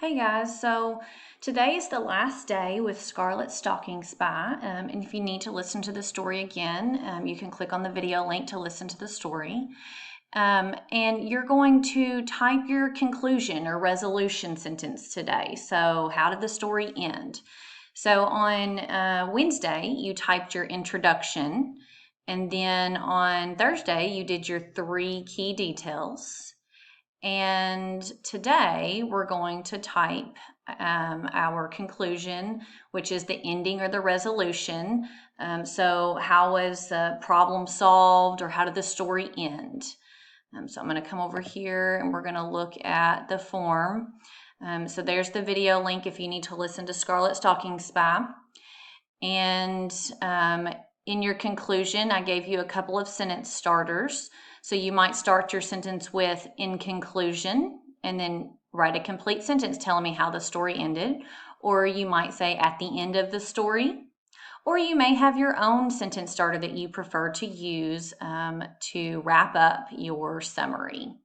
Hey guys, so today is the last day with Scarlet Stalking Spy, and if you need to listen to the story again, you can click on the video link to listen to the story. And you're going to type your conclusion or resolution sentence today. So, how did the story end? So, on Wednesday, you typed your introduction, and then on Thursday, you did your 3 key details. And today we're going to type our conclusion, which is the ending or the resolution. So, how was the problem solved, or how did the story end? So, I'm going to come over here and we're going to look at the form. So, there's the video link if you need to listen to Scarlet Stalking Spy. And in your conclusion, I gave you a couple of sentence starters. So you might start your sentence with "in conclusion" and then write a complete sentence telling me how the story ended. Or you might say "at the end of the story." Or you may have your own sentence starter that you prefer to use to wrap up your summary.